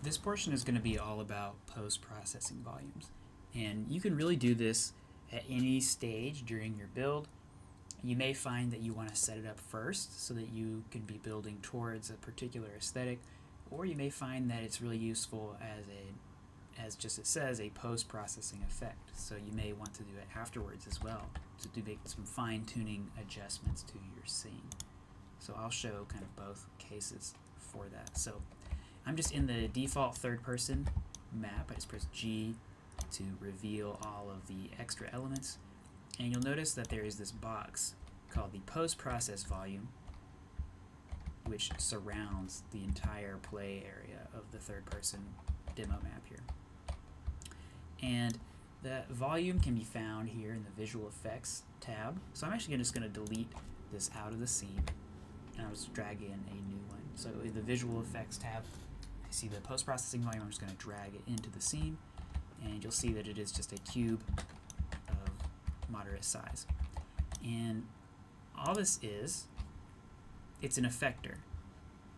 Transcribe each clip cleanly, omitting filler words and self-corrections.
This portion is going to be all about post-processing volumes. And you can really do this at any stage during your build. You may find that you want to set it up first so that you can be building towards a particular aesthetic, or you may find that it's really useful as just it says, a post-processing effect. So you may want to do it afterwards as well to do some fine-tuning adjustments to your scene. So I'll show kind of both cases for that. So I'm just in the default third-person map. I just press G to reveal all of the extra elements. And you'll notice that there is this box called the post-process volume, which surrounds the entire play area of the third-person demo map here. And that volume can be found here in the Visual Effects tab. So I'm actually just going to delete this out of the scene, and I'll just drag in a new one. So in the Visual Effects tab, I see the post-processing volume. I'm just going to drag it into the scene, and you'll see that it is just a cube of moderate size. And all this is, it's an effector.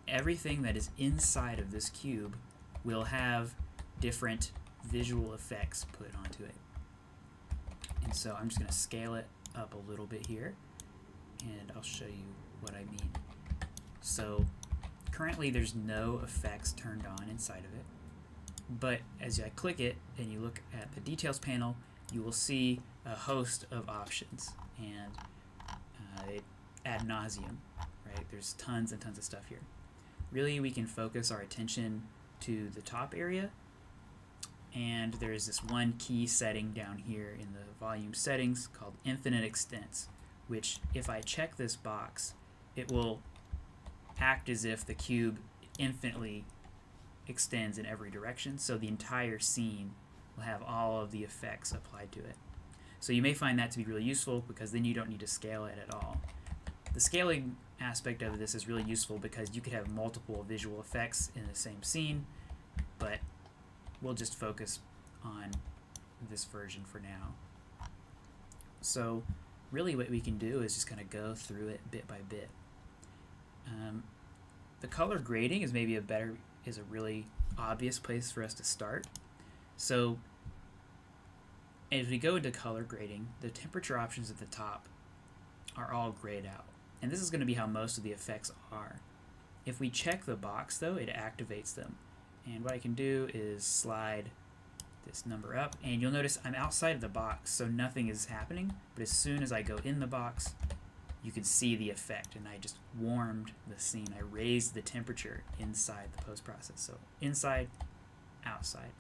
Everything that is inside of this cube will have different visual effects put onto it. And so I'm just going to scale it up a little bit here, and I'll show you what I mean. So currently there's no effects turned on inside of it, but as I click it and you look at the details panel, you will see a host of options, and ad nauseum, right? There's tons and tons of stuff here. Really, we can focus our attention to the top area, and there's this one key setting down here in the volume settings called infinite extents, which if I check this box, it will act as if the cube infinitely extends in every direction, so the entire scene will have all of the effects applied to it. So you may find that to be really useful because then you don't need to scale it at all. The scaling aspect of this is really useful because you could have multiple visual effects in the same scene, but we'll just focus on this version for now. So really what we can do is just kind of go through it bit by bit. The color grading is maybe is a really obvious place for us to start. So as we go into color grading, the temperature options at the top are all grayed out. And this is going to be how most of the effects are. If we check the box though, it activates them. And what I can do is slide this number up, and you'll notice I'm outside of the box, so nothing is happening. But as soon as I go in the box, you can see the effect, and I just warmed the scene. I raised the temperature inside the post-process. So inside, outside.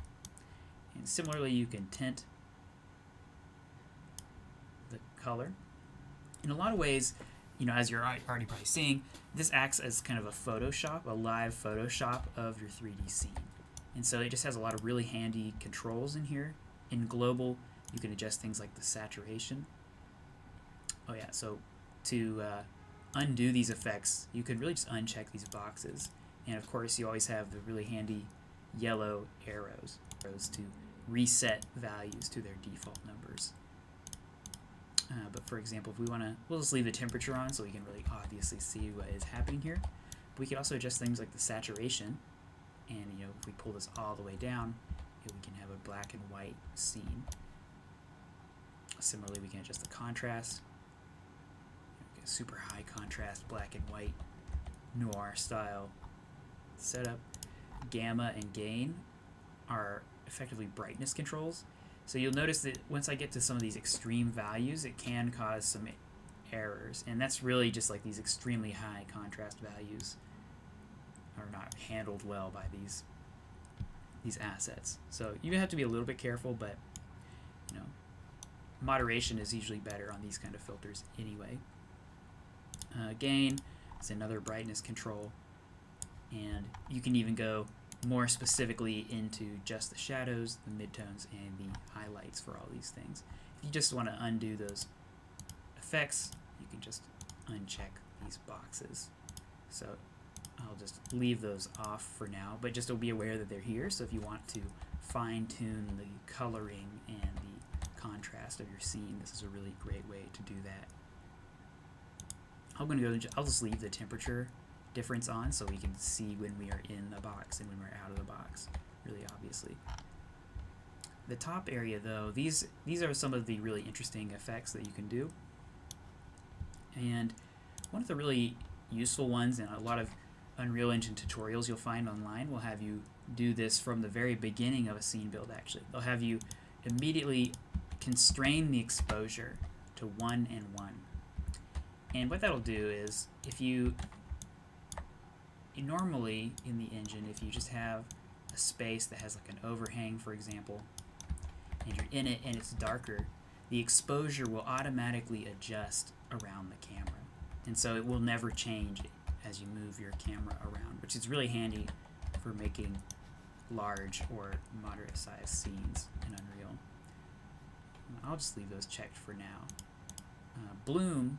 And similarly, you can tint the color. In a lot of ways, as you're already probably seeing, this acts as kind of a live Photoshop of your 3D scene. And so it just has a lot of really handy controls in here. In global, you can adjust things like the saturation. Oh yeah, so to undo these effects, you can really just uncheck these boxes. And of course, you always have the really handy yellow arrows to reset values to their default numbers. But for example, if we'll just leave the temperature on so we can really obviously see what is happening here. But we can also adjust things like the saturation, and if we pull this all the way down, we can have a black and white scene. Similarly, we can adjust the contrast. Super high contrast, black and white, noir style setup. Gamma and gain are effectively brightness controls. So you'll notice that once I get to some of these extreme values, it can cause some errors. And that's really just like these extremely high contrast values are not handled well by these assets. So you have to be a little bit careful, but moderation is usually better on these kind of filters anyway. Gain is another brightness control, and you can even go more specifically into just the shadows, the midtones, and the highlights for all these things. If you just want to undo those effects, you can just uncheck these boxes. So I'll just leave those off for now, but just to be aware that they're here. So if you want to fine-tune the coloring and the contrast of your scene, this is a really great way to do that. I'll just leave the temperature difference on so we can see when we are in the box and when we're out of the box really obviously. The top area though, these are some of the really interesting effects that you can do. And one of the really useful ones, and a lot of Unreal Engine tutorials you'll find online will have you do this from the very beginning of a scene build actually. They'll have you immediately constrain the exposure to 1 and 1. And what that'll do is, if you normally in the engine, if you just have a space that has like an overhang, for example, and you're in it and it's darker, the exposure will automatically adjust around the camera. And so it will never change as you move your camera around, which is really handy for making large or moderate sized scenes in Unreal. I'll just leave those checked for now. Bloom,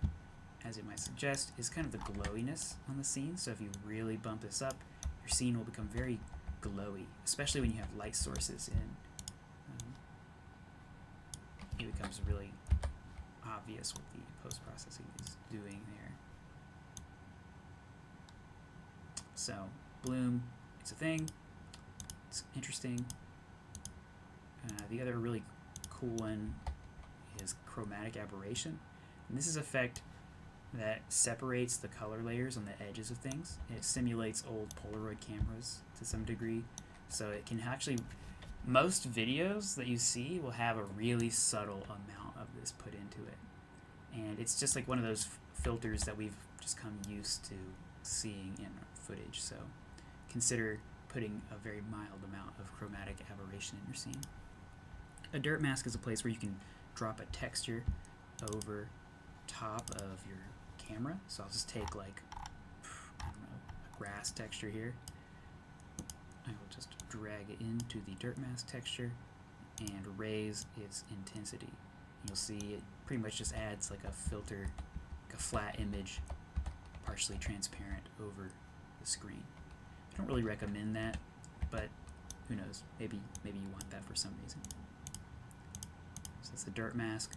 as it might suggest, is kind of the glowiness on the scene. So if you really bump this up, your scene will become very glowy, especially when you have light sources in. It becomes really obvious what the post-processing is doing there. So bloom, it's a thing. It's interesting. The other really cool one is chromatic aberration. And this is an effect that separates the color layers on the edges of things. It simulates old Polaroid cameras to some degree. So it can actually, most videos that you see will have a really subtle amount of this put into it. And it's just like one of those filters that we've just come used to seeing in footage. So consider putting a very mild amount of chromatic aberration in your scene. A dirt mask is a place where you can drop a texture over top of your camera. So I'll just take like, I don't know, a grass texture here. I will just drag it into the dirt mask texture and raise its intensity. You'll see it pretty much just adds like a filter, like a flat image, partially transparent over the screen. I don't really recommend that, but who knows, maybe you want that for some reason. So that's the dirt mask.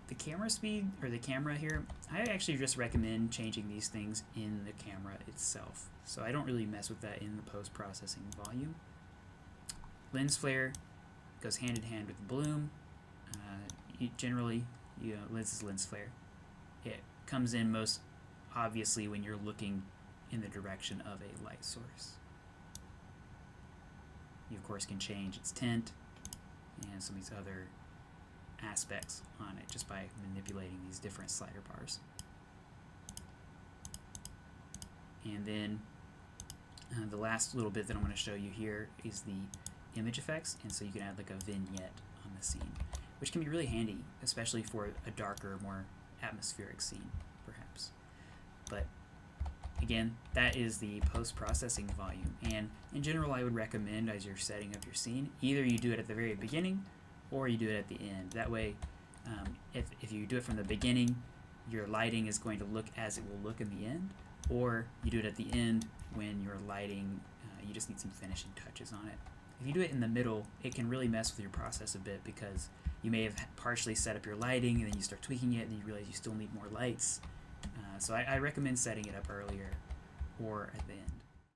The camera speed, or the camera here, I actually just recommend changing these things in the camera itself. So I don't really mess with that in the post-processing volume. Lens flare goes hand in hand with the bloom. Generally, lens is lens flare. It comes in most obviously when you're looking in the direction of a light source. You of course can change its tint and some of these other aspects on it just by manipulating these different slider bars. And then the last little bit that I'm going to show you here is the image effects, and so you can add like a vignette on the scene, which can be really handy, especially for a darker, more atmospheric scene, perhaps. But again, that is the post-processing volume, and in general I would recommend, as you're setting up your scene, either you do it at the very beginning or you do it at the end. That way, if you do it from the beginning, your lighting is going to look as it will look in the end, or you do it at the end when your lighting, you just need some finishing touches on it. If you do it in the middle, it can really mess with your process a bit because you may have partially set up your lighting and then you start tweaking it and you realize you still need more lights. So I recommend setting it up earlier or at the end.